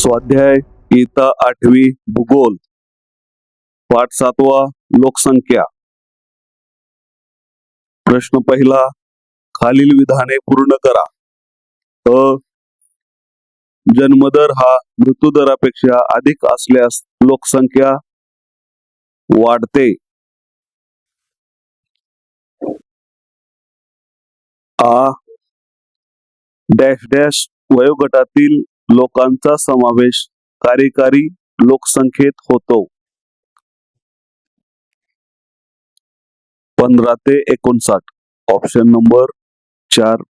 स्वाध्याय इयत्ता 8वी भूगोल पाठ 7वा लोकसंख्या। प्रश्न पहिला, खालील विधाने पूर्ण करा। अ. जन्मदर हा मृत्यूदरापेक्षा अधिक असल्यास लोकसंख्या वाढते। आ. डॅश डॅश वयोगटातील लोकांचा समावेश कार्यकारी लोकसंख्येत होतो। 15 ते 59 ऑप्शन नंबर 4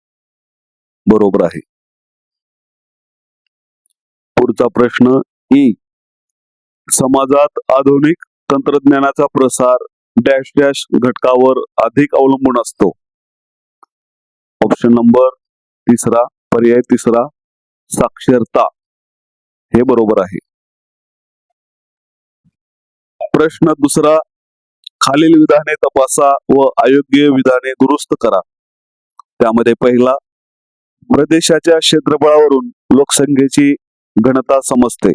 बरोबर आहे। पुढचा प्रश्न ई. समाजात आधुनिक तंत्रज्ञानाचा प्रसार डॅश डॅश घटकावर अधिक अवलंबून असतो। ऑप्शन नंबर 3 पर्याय 3 साक्षरता हे बरोबर आहे। प्रश्न दुसरा, खालील विधाने तपासा व अयोग्य विधाने दुरुस्त करा। त्यामध्ये पहिला, प्रदेशाच्या क्षेत्रफळावरून लोकसंख्येची घनता समजते।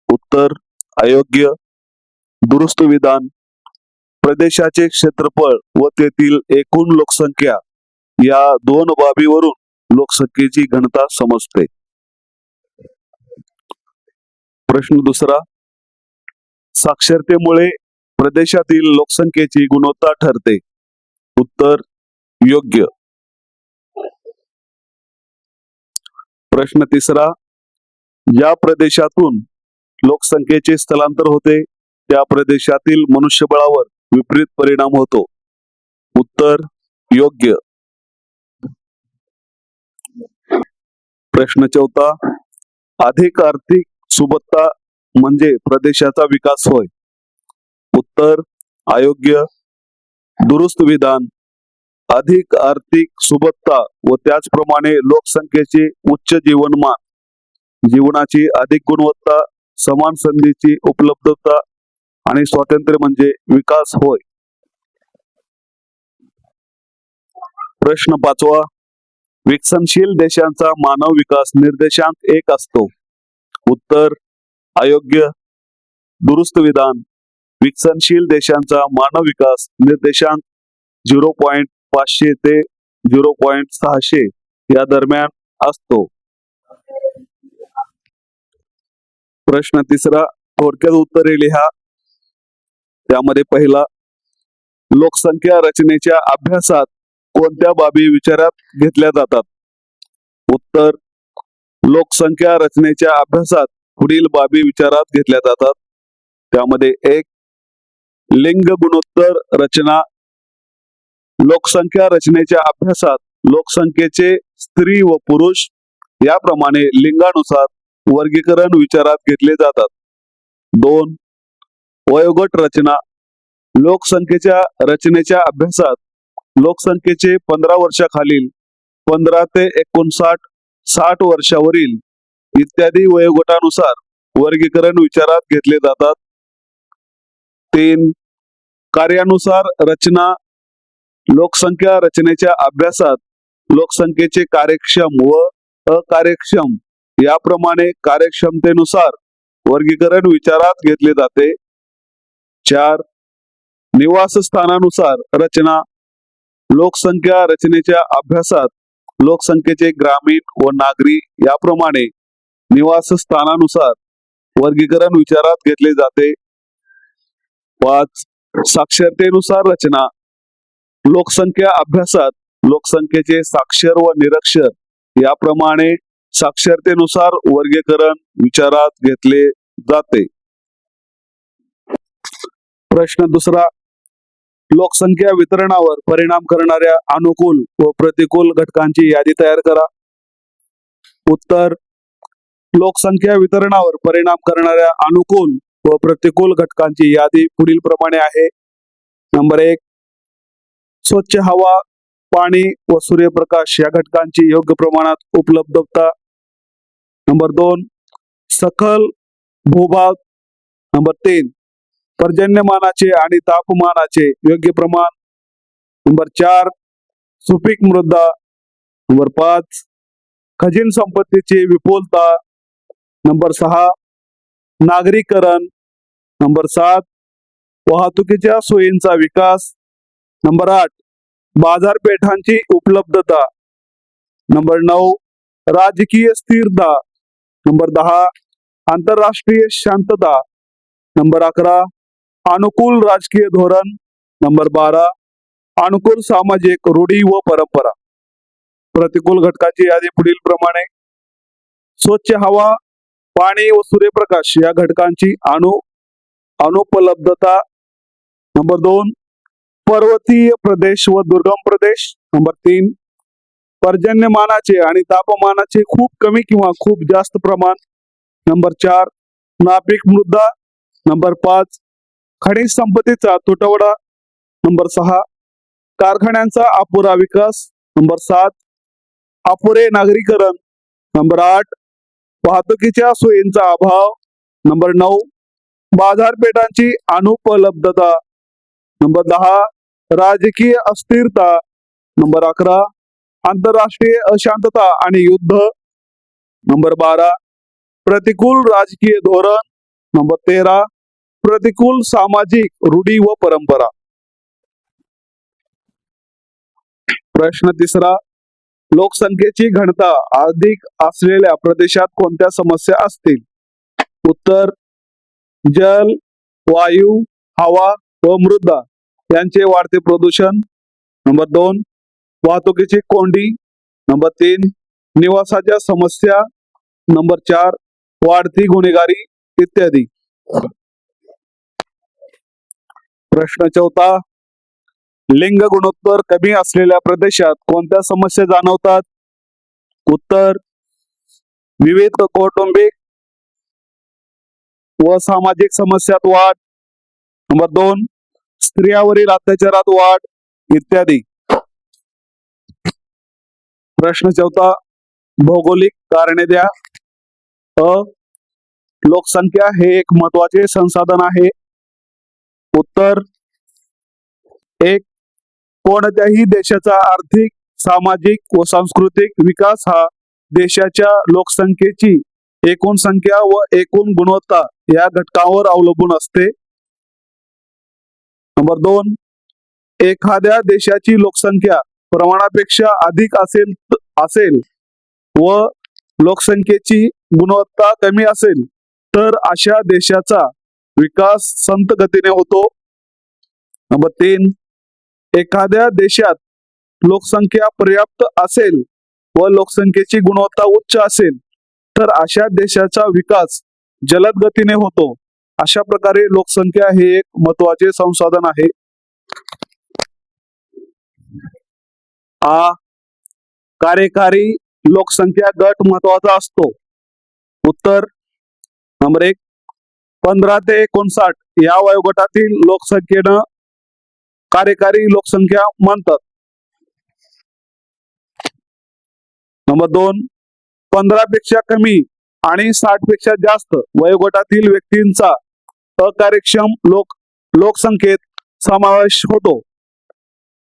उत्तर अयोग्य। दुरुस्त विधान, प्रदेशाचे क्षेत्रफळ व तेथील एकूण लोकसंख्या या दोन बाबीवरून लोकसंख्येची घनता समजते। प्रश्न दुसरा, साक्षरतेमुळे प्रदेशातील लोकसंख्येची गुणवत्ता ठरते। उत्तर योग्य। प्रश्न तिसरा, ज्या प्रदेशातून लोकसंख्येचे स्थलांतर होते त्या प्रदेशातील मनुष्यबळावर विपरीत परिणाम होतो। उत्तर योग्य। प्रश्न चौथा, अधिक आर्थिक सुबत्ता म्हणजे प्रदेशाचा विकास होय। उत्तर अयोग्य। दुरुस्त विधान, अधिक आर्थिक सुबत्ता व त्याचप्रमाणे लोकसंख्येचे उच्च जीवनमान, जीवनाची अधिक गुणवत्ता, समान संधीची उपलब्धता आणि स्वातंत्र्य म्हणजे विकास होय। प्रश्न 5, विकसनशील देशांचा मानव विकास निर्देशांक 1 असतो। उत्तर अयोग्य। दुरुस्त विधान, विकसनशील देशांचा मानव विकास निर्देशांक 0.500 ते 0.600 या दरम्यान असतो। प्रश्न 3, थोडक्यात उत्तरे लिहा। त्यामध्ये पहिला, लोकसंख्या रचनेच्या अभ्यासात कोणत्या बाबी विचारात घेतल्या जातात। उत्तर लोकसंख्या रचनेच्या अभ्यासात पुढील बाबी विचारात घेतल्या जातात। त्यामध्ये 1, लिंग गुणोत्तर रचना। लोकसंख्या रचनेच्या अभ्यासात लोकसंख्येचे स्त्री व पुरुष याप्रमाणे लिंगानुसार वर्गीकरण विचारात घेतले जातात। 2, वयोगट रचना। लोकसंख्येच्या रचनेच्या अभ्यासात लोकसंख्येचे 15 वर्षाखालील, 15 ते 59, 60 वर्षावरील इत्यादी वयोगटानुसार वर्गीकरण विचारात घेतले जातात। 3, कार्यानुसार रचना। लोकसंख्या रचनेच्या अभ्यासात लोकसंख्येचे कार्यक्षम व अकार्यक्षम याप्रमाणे कार्यक्षमतेनुसार वर्गीकरण विचारात घेतले जाते। 4, निवासस्थानानुसार रचना। लोकसंख्या रचनेच्या अभ्यासात लोकसंख्येचे ग्रामीण व नागरी याप्रमाणे निवासस्थानानुसार वर्गीकरण विचारात घेतले जाते। 5, साक्षरतेनुसार रचना। लोकसंख्या अभ्यासात लोकसंख्येचे साक्षर व निरक्षर याप्रमाणे साक्षरतेनुसार वर्गीकरण विचारात घेतले जाते। प्रश्न 2, लोकसंख्या वितरणावर परिणाम करणाऱ्या अनुकूल व प्रतिकूल घटकांची यादी तयार करा। उत्तर लोकसंख्या वितरणावर परिणाम करणाऱ्या अनुकूल व प्रतिकूल घटकांची यादी पुढील प्रमाणे आहे। नंबर 1, स्वच्छ हवा, पाणी व सूर्यप्रकाश या घटकांची योग्य प्रमाणात उपलब्धता। नंबर 2, सखल भूभाग। नंबर 3, पर्जन्यमानाचे आणि तापमानाचे योग्य प्रमाण। नंबर 4, सुपीक मृदा। नंबर 5, खनिज संपत्तीची विपुलता। नंबर 6 नागरीकरण. नंबर 7 वाहतुकीच्या सोयींचा विकास. नंबर 8 बाजारपेठांची उपलब्धता. नंबर 9 राजकीय स्थिरता. नंबर 10 आंतरराष्ट्रीय शांतता. नंबर 11 अनुकूल राजकीय धोरण. नंबर 12 अनुकूल सामाजिक रूढी व परंपरा. प्रतिकूल घटकाची यादी पुढील प्रमाणे. स्वच्छ हवा, पाणी व सूर्यप्रकाश या घटकांची अनुपलब्धता. नंबर 2 पर्वतीय प्रदेश व दुर्गम प्रदेश. नंबर 3 पर्जन्यमानाचे आणि तापमानाचे खूप कमी किंवा खूप जास्त प्रमाण. नंबर 4 नापीक मृदा. नंबर 5 खनिज संपत्तीचा तुटवडा. नंबर 6 कारखान्यांचा अपुरा विकास. नंबर 7 अपुरे नागरीकरण. नंबर 8 वाहतुकीच्या सोयींचा अभाव. नंबर 9 बाजारपेठांची अनुपलब्धता. नंबर 10 राजकीय अस्थिरता. नंबर 11 आंतरराष्ट्रीय अशांतता आणि युद्ध. नंबर 12 प्रतिकूल राजकीय धोरण. नंबर 13 प्रतिकूल सामाजिक रूढी व परंपरा. प्रश्न 3 लोकसंख्येची घनता अधिक असलेल्या प्रदेशात कोणत्या समस्या असतील? उत्तर जल, वायू, हवा व मृदा यांचे वाढते प्रदूषण. नंबर 2 वाहतुकीची कोंडी. नंबर 3 निवासाच्या समस्या. नंबर 4 वाढती गुन्हेगारी इत्यादी. प्रश्न 4 लिंग गुणोत्तर कमी असलेल्या प्रदेशात कोणत्या समस्या जाणवतात? उत्तर विविध कौटुंबिक व सामाजिक समस्यात वाढ. नंबर 2 स्त्रियांवरील अत्याचारात वाढ इत्यादी. प्रश्न 4 भौगोलिक कारणे द्या. अ लोकसंख्या हे एक महत्वाचे संसाधन आहे. उत्तर 1 कोणत्याही देशाचा आर्थिक, सामाजिक व सांस्कृतिक विकास हा देशाच्या लोकसंख्येची एकूण संख्या व एकूण गुणवत्ता या घटकांवर अवलंबून असते. नंबर 2 एखाद्या देशाची लोकसंख्या प्रमाणापेक्षा अधिक असेल व लोकसंख्येची गुणवत्ता कमी असेल तर अशा देशाचा विकास संथ गतीने होतो. नंबर 3 एखाद्या देशात लोकसंख्या पर्याप्त असेल व लोकसंख्येची गुणवत्ता उच्च असेल तर अशा देशाचा विकास जलद गतीने होतो. अशा प्रकारे लोकसंख्या हे एक महत्वाचे संसाधन आहे. कार्यकारी लोकसंख्या गट महत्वाचा असतो. उत्तर नंबर 1 15 ते 59 या वयोगटातील लोकसंख्येनं कार्यकारी लोकसंख्या म्हणतात. नंबर 2 15 पेक्षा कमी आणि 60 पेक्षा जास्त वयोगटातील व्यक्तींचा अकार्यक्षम लोकसंख्येत समावेश होतो.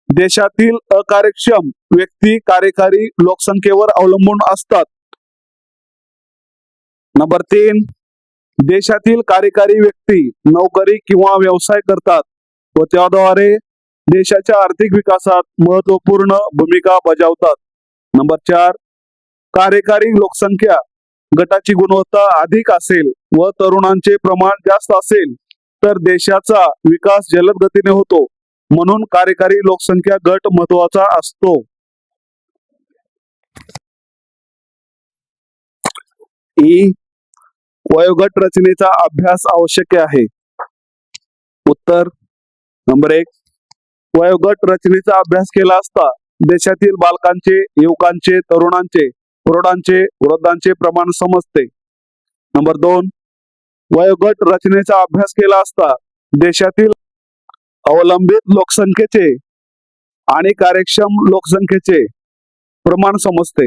देशातील अकार्यक्षम व्यक्ती कार्यकारी लोकसंख्येवर अवलंबून असतात. नंबर 3 देशातील कार्यकारी व्यक्ती नोकरी किंवा व्यवसाय करतात व त्याद्वारे देशाच्या आर्थिक विकासात महत्वपूर्ण भूमिका बजावतात. नंबर 4 कार्यकारी लोकसंख्या गटाची गुणवत्ता अधिक असेल व तरुणांचे प्रमाण जास्त असेल तर देशाचा विकास जलद गतीने होतो. म्हणून कार्यकारी लोकसंख्या गट महत्वाचा असतो. वयोगट रचनेचा अभ्यास आवश्यक आहे. उत्तर नंबर 1 वयोगट रचनेचा अभ्यास केला असता देशातील बालकांचे, युवकांचे, तरुणांचे, प्रौढांचे, वृद्धांचे प्रमाण समजते. नंबर 2 वयोगट रचनेचा अभ्यास केला असता देशातील अवलंबित लोकसंख्येचे आणि कार्यक्षम लोकसंख्येचे प्रमाण समजते.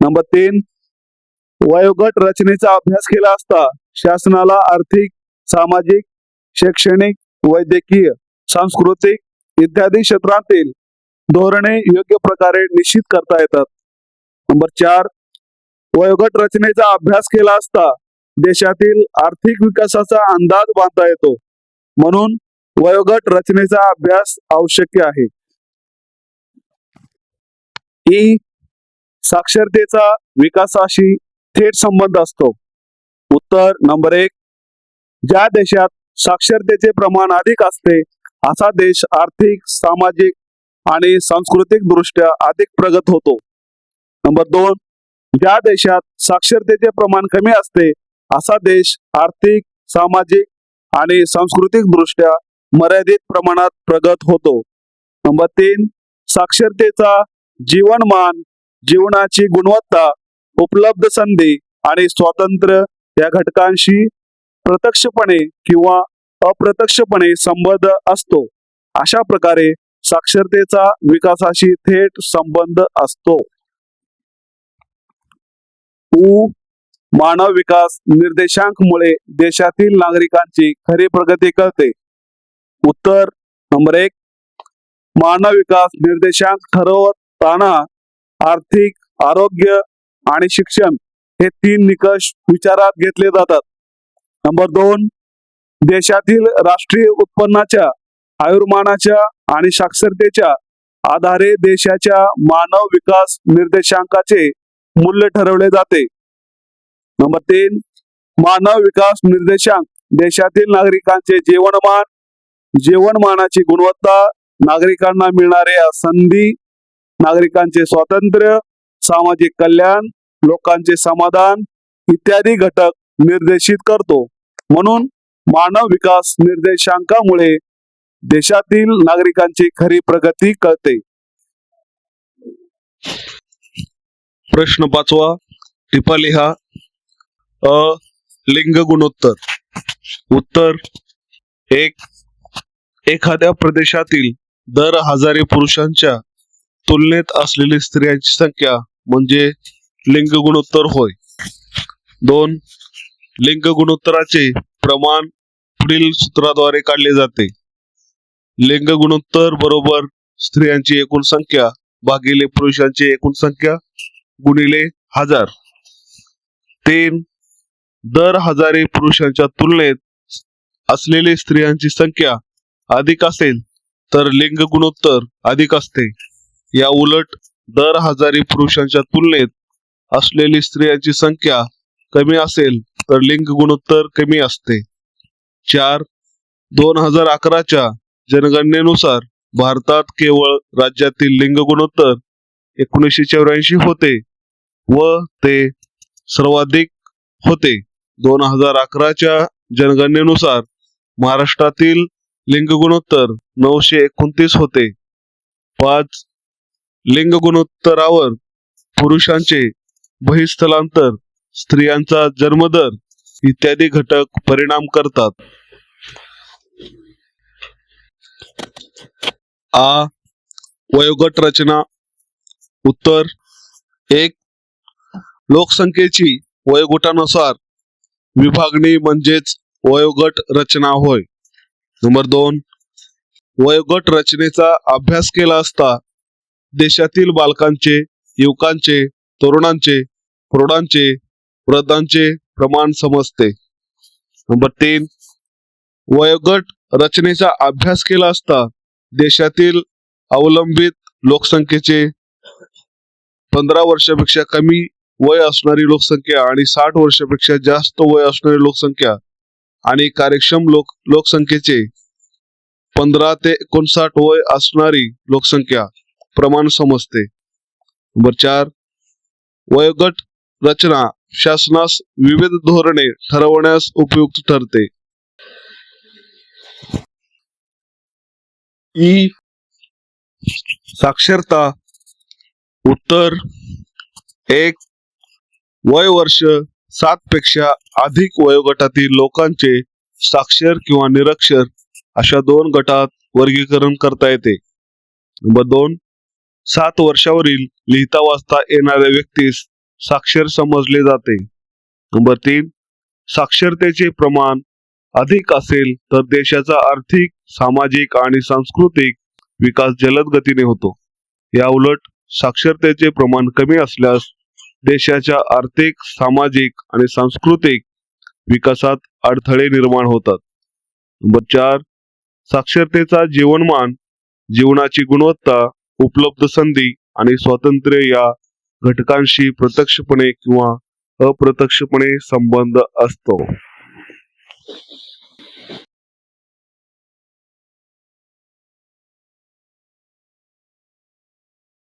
नंबर 3 वयोगट रचनेचा अभ्यास केला असता शासनाला आर्थिक, सामाजिक, शैक्षणिक, वैद्यकीय, सांस्कृतिक इत्यादी क्षेत्रातील धोरणे योग्य प्रकारे निश्चित करता येतात. नंबर 4 वयोगट रचनेचा अभ्यास केला असता देशातील आर्थिक विकासाचा अंदाज बांधता येतो. म्हणून वयोगट रचनेचा अभ्यास आवश्यक आहे. ई साक्षरतेचा विकासाशी थेट संबंध असतो. उत्तर नंबर 1, ज्या देशात साक्षरतेचे प्रमाण अधिक असते असा देश आर्थिक, सामाजिक आणि सांस्कृतिक दृष्ट्या अधिक प्रगत होतो. नंबर 2, ज्या देशात साक्षरतेचे प्रमाण कमी असते असा देश आर्थिक, सामाजिक आणि सांस्कृतिक दृष्ट्या मर्यादित प्रमाणात प्रगत होतो. नंबर 3, साक्षरतेचा जीवनमान, जीवनाची गुणवत्ता, उपलब्ध संधी आणि स्वातंत्र्य या घटकांशी प्रत्यक्षपणे किंवा अप्रत्यक्षपणे संबंध असतो. अशा प्रकारे साक्षरतेचा विकासाशी थेट संबंध असतो. उ मानव विकास निर्देशांकमुळे देशातील नागरिकांची खरी प्रगती कळते. उत्तर नंबर 1, मानव विकास निर्देशांक ठरवताना आर्थिक, आरोग्य आणि शिक्षण हे 3 निकष विचारात घेतले जातात. नंबर 2, देशातील राष्ट्रीय उत्पन्नाच्या, आयुर्मानाच्या आणि साक्षरतेच्या आधारे देशाच्या मानव विकास निर्देशांकाचे मूल्य ठरवले जाते. नंबर 3, मानव विकास निर्देशांक देशातील नागरिकांचे जीवनमान, जीवनमानाची गुणवत्ता, नागरिकांना मिळणाऱ्या संधी, नागरिकांचे स्वातंत्र्य, सामाजिक कल्याण, लोकांचे समाधान इत्यादी घटक निर्देशित करतो. म्हणून मानव विकास निर्देशांकामुळे देशातील नागरिकांची खरी प्रगती कळते. प्रश्न 5वा, टिपा लिहा. अ लिंग गुणोत्तर. उत्तर 1, एखाद्या प्रदेशातील दर हजारे पुरुषांच्या तुलनेत असलेली स्त्रियांची संख्या म्हणजे लिंग गुणोत्तर होय. 2, लिंग गुणोत्तराचे प्रमाण पुढील सूत्राद्वारे काढले जाते. लिंग गुणोत्तर बरोबर स्त्रियांची एकूण संख्या भागिले पुरुषांची एकूण संख्या गुणिले 1000. 3, दर हजारे पुरुषांच्या तुलनेत असलेली स्त्रियांची संख्या अधिक असेल तर लिंग गुणोत्तर अधिक असते. या उलट दर हजारे पुरुषांच्या तुलनेत असलेली स्त्रियांची संख्या कमी असेल तर लिंग गुणोत्तर कमी असते. 4, 2011च्या जनगणनेनुसार भारतात केवळ राज्यातील लिंग गुणोत्तर 1984 होते व ते सर्वाधिक होते. 2011च्या जनगणनेनुसार महाराष्ट्रातील लिंग गुणोत्तर 929 होते. 5, लिंग गुणोत्तरावर पुरुषांचे बहिस्थलांतर, स्त्रियांचा जन्मदर इत्यादी घटक परिणाम करतात. आ वयोगट रचना. उत्तर 1, लोकसंख्येची वयोगटानुसार विभागणी म्हणजेच वयोगट रचना होय. नंबर 2, वयोगट रचनेचा अभ्यास केला असता देशातील बालकांचे, युवकांचे, तरुणांचे, प्रौढांचे, वृद्धांचे प्रमाण समजते. नंबर 3, वयोगट रचनेचा अभ्यास केला असता देशातील अवलंबित लोकसंख्येचे 15 वर्षापेक्षा कमी वय असणारी लोकसंख्या आणि 60 वर्षापेक्षा जास्त वय असणारी लोकसंख्या आणि कार्यक्षम लोकसंख्येचे 15 ते 59 वय असणारी लोकसंख्या प्रमाण समजते. नंबर 4, वयोगट रचना शासनास विविध धोरणे ठरवण्यास उपयुक्त ठरते. ई साक्षरता. उत्तर 1, वय वर्ष 7 पेक्षा अधिक वयोगटातील लोकांचे साक्षर किंवा निरक्षर अशा 2 गटात वर्गीकरण करता येते. नंबर 2, 7 वर्षावरील लिहिता वाचता येणाऱ्या व्यक्तीस साक्षर समजले जाते. नंबर 3, साक्षरतेचे प्रमाण अधिक असेल तर देशाचा आर्थिक, सामाजिक आणि सांस्कृतिक विकास जलद गतीने होतो. या उलट साक्षरतेचे प्रमाण कमी असल्यास देशाच्या आर्थिक, सामाजिक आणि सांस्कृतिक विकासात अडथळे निर्माण होतात. नंबर 4, साक्षरतेचा जीवनमान, जीवनाची गुणवत्ता, उपलब्ध संधी आणि स्वातंत्र्य या घटकांशी प्रत्यक्षपणे किंवा अप्रत्यक्षपणे संबंध असतो.